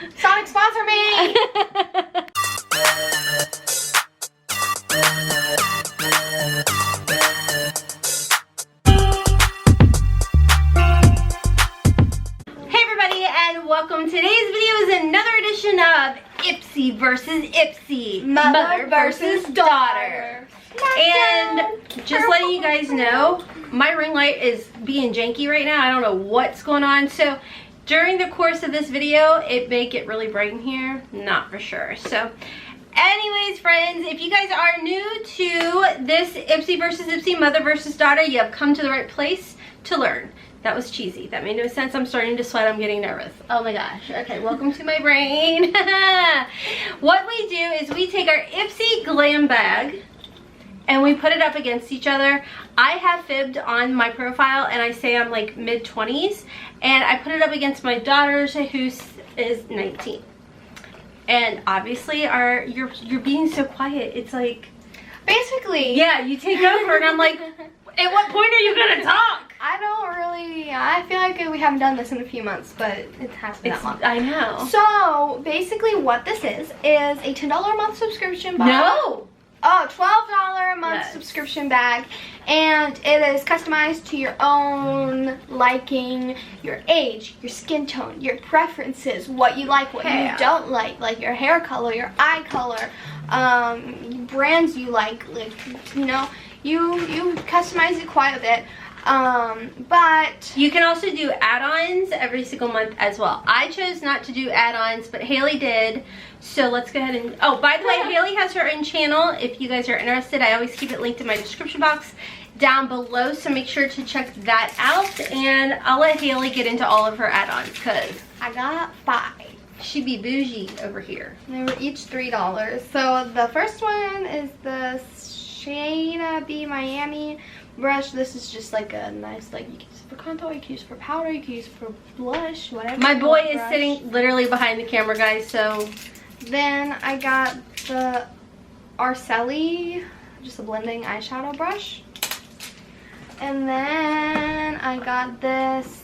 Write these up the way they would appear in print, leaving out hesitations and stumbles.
Sonic, sponsor me! Hey everybody, and welcome. Today's video is another edition of Ipsy versus Ipsy. Mother versus daughter. And just letting you guys know, my ring light is being janky right now. I don't know what's going on. So during the course of this video, it may get really bright in here. Not for sure. So anyways, friends, if you guys are new to this Ipsy versus Ipsy, mother versus daughter, you have come to the right place to learn. That was cheesy. That made no sense. I'm starting to sweat. I'm getting nervous. Oh my gosh. Okay, welcome to my brain. What we do is we take our Ipsy Glambag and we put it up against each other. I have fibbed on my profile and I say I'm like mid-20s, and I put it up against my daughter's, who is 19. And obviously you're being so quiet. It's like, basically, yeah, you take over and I'm like, at what point are you gonna talk? I don't really, I feel like we haven't done this in a few months, but it has been that long. I know. So basically what this is a $10 a month subscription bag. No! Oh, $12 a month subscription bag, and it is customized to your own liking, your age, your skin tone, your preferences, what you like, what you don't like your hair color, your eye color, brands you like, you know, you customize it quite a bit. But you can also do add-ons every single month as well. I chose not to do add-ons, but Hailey did. So let's go ahead and, oh, by the way, Hailey has her own channel. If you guys are interested, I always keep it linked in my description box down below. So make sure to check that out. And I'll let Hailey get into all of her add-ons because I got 5. She be bougie over here. They were each $3. So the first one is the Shayna B Miami brush. This is just like a nice, like, you can use it for contour, you can use it for powder, you can use it for blush, whatever. My boy is sitting literally behind the camera, guys, so. Then I got the Arceli, just a blending eyeshadow brush. And then I got this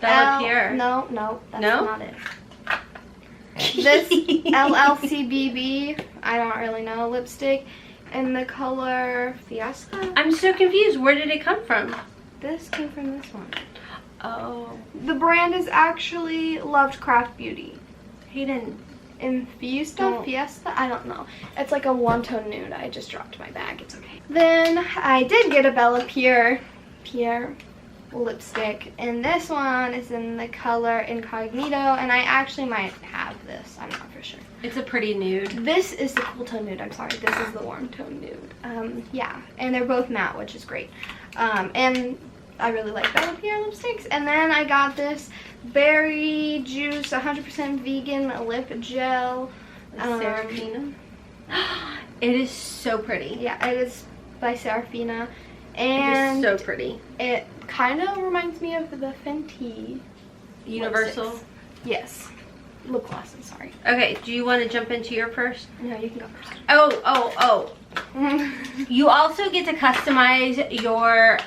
Bella No, that's not it. This LLCBB, I don't really know, lipstick in the color Fiesta. I'm so confused. Where did it come from? This came from this one. Oh. The brand is actually Lovecraft Beauty. Hayden. Fiesta? I don't know. It's like a one-tone nude. I just dropped my bag. It's okay. Then I did get a Bella Pierre lipstick, and this one is in the color Incognito, and I actually might have this. I'm not for sure. It's a pretty nude. This is the cool tone nude. I'm sorry. This is the warm tone nude. Yeah, and they're both matte, which is great. And I really like Bella Pierre lipsticks. And then I got this Berry Juice 100% vegan lip gel. Serafina. It is so pretty. Yeah, it is by Serafina. And it is so pretty. It kind of reminds me of the Fenty Universal. lipsticks. Yes. Lip gloss, I'm sorry. Okay, do you want to jump into your first? No, you can go first. Oh. You also get to customize your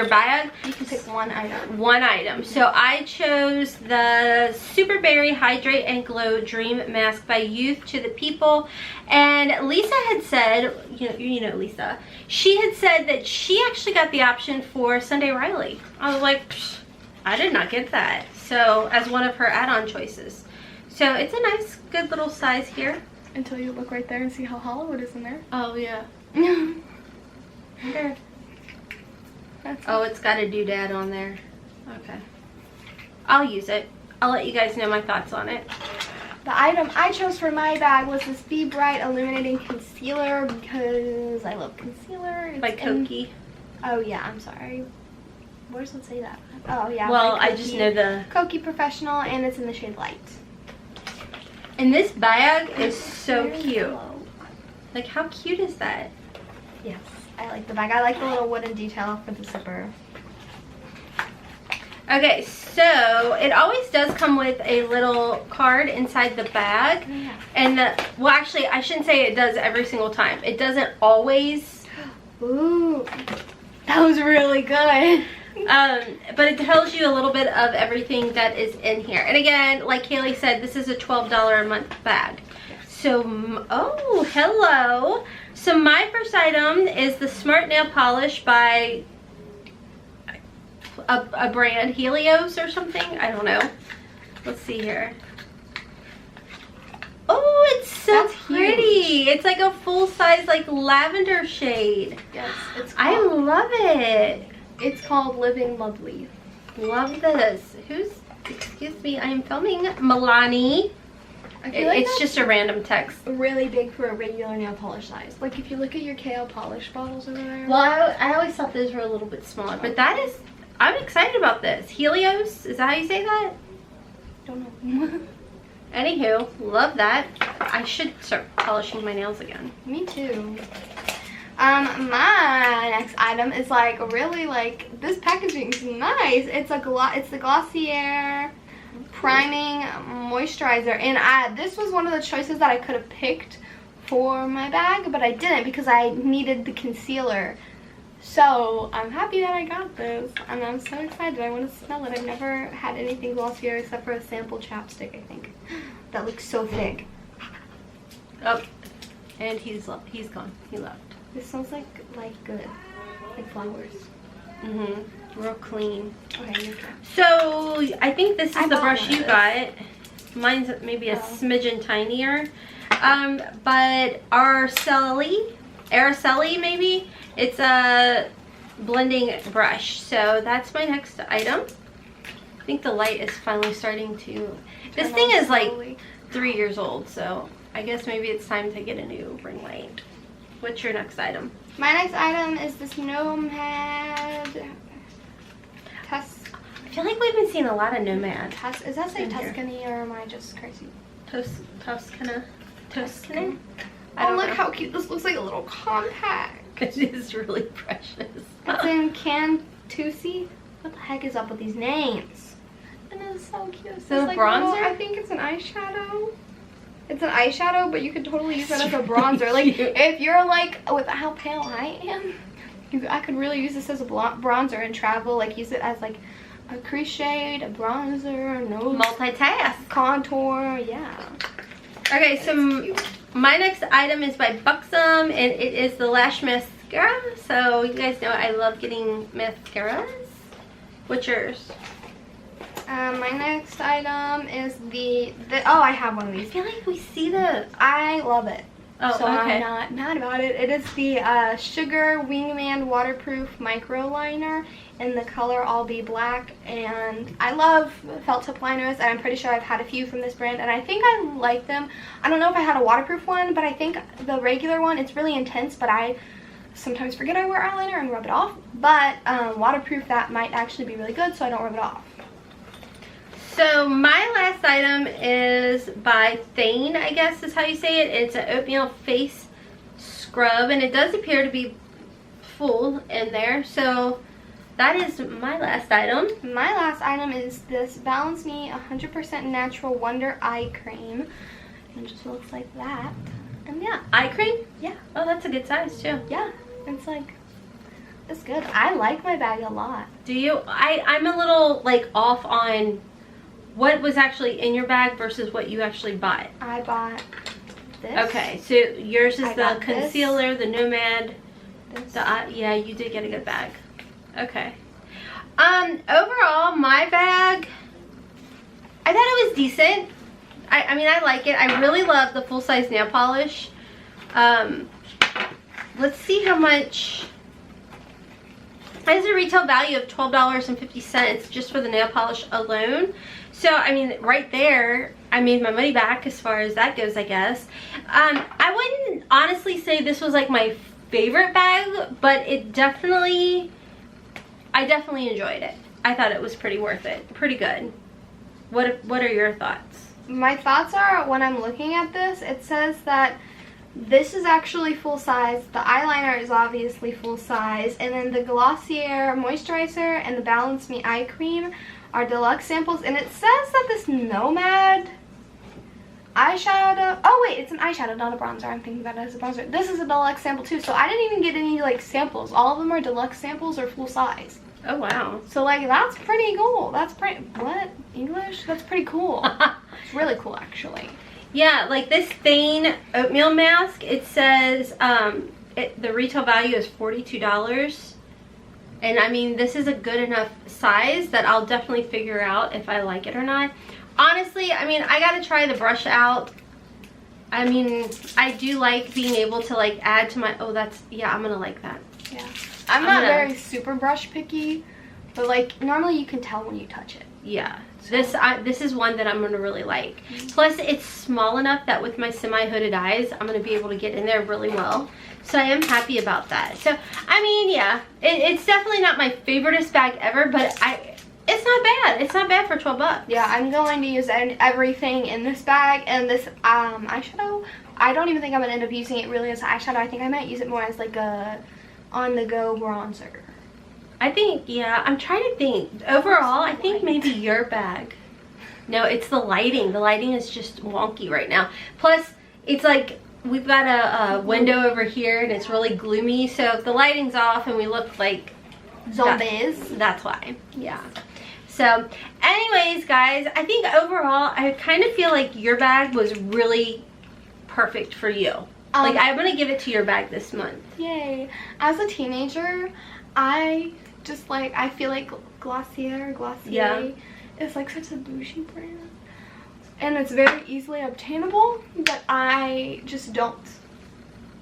bag. You can pick one item. One item. So I chose the Super Berry Hydrate and Glow Dream Mask by Youth to the People. And Lisa had said, you know Lisa, she had said that she actually got the option for Sunday Riley. I was like, I did not get that. So as one of her add-on choices. So it's a nice, good little size here. Until you look right there and see how hollow it is in there. Oh, yeah. There. Oh, it's got a doodad on there. Okay. I'll use it. I'll let you guys know my thoughts on it. The item I chose for my bag was this Be Bright Illuminating Concealer because I love concealer. It's by Koki. Oh, yeah, I'm sorry. Where does it say that? Oh, yeah. Well, I just know the Koki Professional, and it's in the shade Light. And this bag is so cute. Yellow. Like, how cute is that? Yes, I like the bag. I like the little wooden detail for the zipper. Okay, so it always does come with a little card inside the bag. Yeah. And well, actually, I shouldn't say it does every single time. It doesn't always. Ooh, that was really good. But it tells you a little bit of everything that is in here. And again, like Hailey said, this is a $12 a month bag. So, oh, hello. So my first item is the Smart Nail Polish by a brand, HAILEY'S or something. I don't know. Let's see here. Oh, it's so pretty. It's like a full-size, like, lavender shade. Yes, it's I love it. It's called Living Lovely. Love this. Excuse me, I am filming Milani. I feel like it's just a random text. Really big for a regular nail polish size. Like if you look at your KO polish bottles over there. Well, I always thought those were a little bit smaller, but I'm excited about this. HAILEY'S, is that how you say that? Don't know. Anywho, love that. I should start polishing my nails again. Me too. My next item is like really like, this packaging's nice. It's the Glossier priming moisturizer, and this was one of the choices that I could have picked for my bag, but I didn't because I needed the concealer. So I'm happy that I got this, and I'm so excited. I want to smell it. I've never had anything Glossier except for a sample chapstick, I think, that looks so thick. Oh, and he's gone. He left. This smells like good, like flowers. Real clean. Okay. So I think this is the brush you got. Mine's maybe a smidgen tinier. But Araceli maybe. It's a blending brush. So that's my next item. I think the light is finally starting to. This thing is like 3 years old, so I guess maybe it's time to get a new ring light. What's your next item? My next item is this Nomad. I feel like we've been seeing a lot of Nomad. Is that say Tuscany or am I just crazy? Tuscany. Oh, look how cute. This looks like a little compact. It is really precious. It's in Cantusi. What the heck is up with these names? And it's so cute. So like bronzer? I think it's an eyeshadow. It's an eyeshadow, but you could totally use it as a bronzer. Like, if you're like, with how pale I am, I could really use this as a bronzer and travel. Like, use it as like a crease shade, a bronzer, nose. Multitask. Contour, yeah. Okay, so my next item is by Boxycharm, and it is the Lash Mascara. So you guys know I love getting mascaras. What's yours? My next item is oh, I have one of these. I feel like we see this. I love it. Oh, so okay. I'm not mad about it. It is the Sugar Wingman Waterproof Micro Liner in the color All Be Black. And I love felt tip liners, and I'm pretty sure I've had a few from this brand, and I think I like them. I don't know if I had a waterproof one, but I think the regular one, it's really intense, but I sometimes forget I wear eyeliner and rub it off. But waterproof, that might actually be really good, so I don't rub it off. So my last item is by Thane, I guess is how you say it. It's an oatmeal face scrub, and it does appear to be full in there. So that is my last item. My last item is this Balance Me 100% Natural Wonder Eye Cream. It just looks like that. And yeah. Eye cream? Yeah. Oh, that's a good size too. Yeah. It's like, it's good. I like my bag a lot. Do you? I'm a little like off on what was actually in your bag versus what you actually bought. I bought this. Okay, so yours is the concealer, the Nomad. Yeah, you did get a good bag. Okay. Overall, my bag, I thought it was decent. I mean, I like it. I really love the full-size nail polish. Let's see how much. It has a retail value of $12.50 just for the nail polish alone. So, I mean, right there, I made my money back as far as that goes, I guess. I wouldn't honestly say this was like my favorite bag, but I definitely enjoyed it. I thought it was pretty worth it. Pretty good. What are your thoughts? My thoughts are, when I'm looking at this, it says that this is actually full size, the eyeliner is obviously full size, and then the Glossier moisturizer and the Balance Me eye cream are deluxe samples, and it says that this Nomad eyeshadow, oh wait, it's an eyeshadow, not a bronzer. I'm thinking about it as a bronzer. This is a deluxe sample too, so I didn't even get any like samples. All of them are deluxe samples or full size. Oh, wow. So, like, that's pretty cool. That's pretty, what? English? That's pretty cool. It's really cool, actually. Yeah, like this Thane oatmeal mask, it says the retail value is $42. And I mean, this is a good enough size that I'll definitely figure out if I like it or not. Honestly, I mean, I gotta try the brush out. I mean, I do like being able to like add to my, oh, that's, yeah, I'm gonna like that. Yeah. I'm not very super brush picky, but like normally you can tell when you touch it. Yeah. This is one that I'm gonna really like. Plus, it's small enough that with my semi-hooded eyes, I'm gonna be able to get in there really well. So I am happy about that. So I mean, yeah, it's definitely not my favoriteest bag ever, but it's not bad. It's not bad for 12 bucks. Yeah, I'm going to use everything in this bag, and this eyeshadow, I don't even think I'm gonna end up using it really as eyeshadow. I think I might use it more as like a on-the-go bronzer. I think, yeah, I'm trying to think. Overall, I think maybe your bag. No, it's the lighting. The lighting is just wonky right now. Plus, it's like we've got a window over here and it's really gloomy. So if the lighting's off and we look like zombies, that's why. Yeah. So anyways, guys, I think overall, I kind of feel like your bag was really perfect for you. Like, I'm going to give it to your bag this month. Yay. As a teenager, I just like, I feel like Glossier is like such a bougie brand, and it's very easily obtainable, but I just don't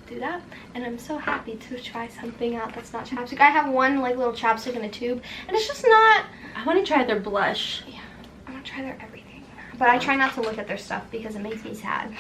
do that, and I'm so happy to try something out that's not chapstick. I have one like little chapstick in a tube, and it's just not. I want to try their blush. Yeah, I want to try their everything. But I try not to look at their stuff because it makes me sad.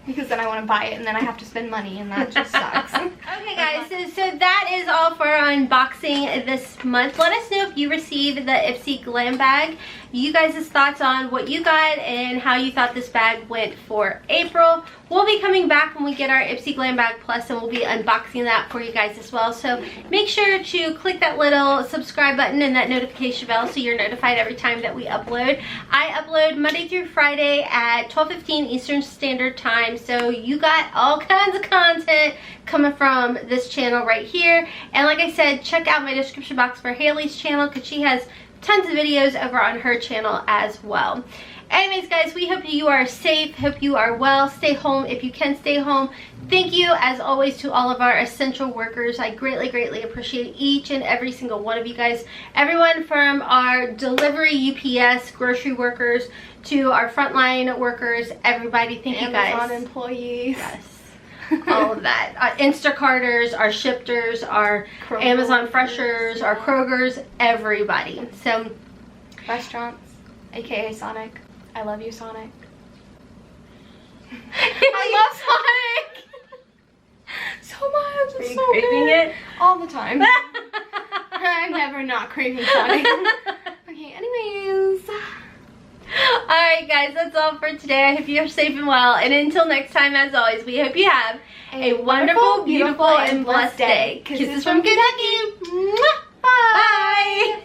Because then I want to buy it and then I have to spend money, and that just sucks. Okay guys, so that is all for our unboxing this month. Let us know if you received the Ipsy Glambag. You guys' thoughts on what you got and how you thought this bag went for April. We'll be coming back when we get our Ipsy Glambag Plus, and we'll be unboxing that for you guys as well. So make sure to click that little subscribe button and that notification bell so you're notified every time that we upload. I upload Monday through Friday at 12:15 Eastern Standard Time. So you got all kinds of content coming from this channel right here. And like I said, check out my description box for Hailey's channel because she has tons of videos over on her channel as well. Anyways, guys, we hope you are safe, hope you are well. Stay home if you can stay home. Thank you, as always, to all of our essential workers. I greatly, greatly appreciate each and every single one of you guys. Everyone from our delivery, UPS, grocery workers, to our frontline workers, everybody, thank you guys. Amazon employees. Yes. All of that. Instacarters, our shippers, our Kroger Amazon freshers, our Krogers, everybody. So, restaurants, aka Sonic. I love you, Sonic. I love Sonic so much. It's so craving good. It all the time. I'm never not craving Sonic. Okay, anyways. Alright guys, that's all for today. I hope you're safe and well. And until next time, as always, we hope you have a wonderful, beautiful, and blessed day. Kisses from Kentucky. Bye. Bye.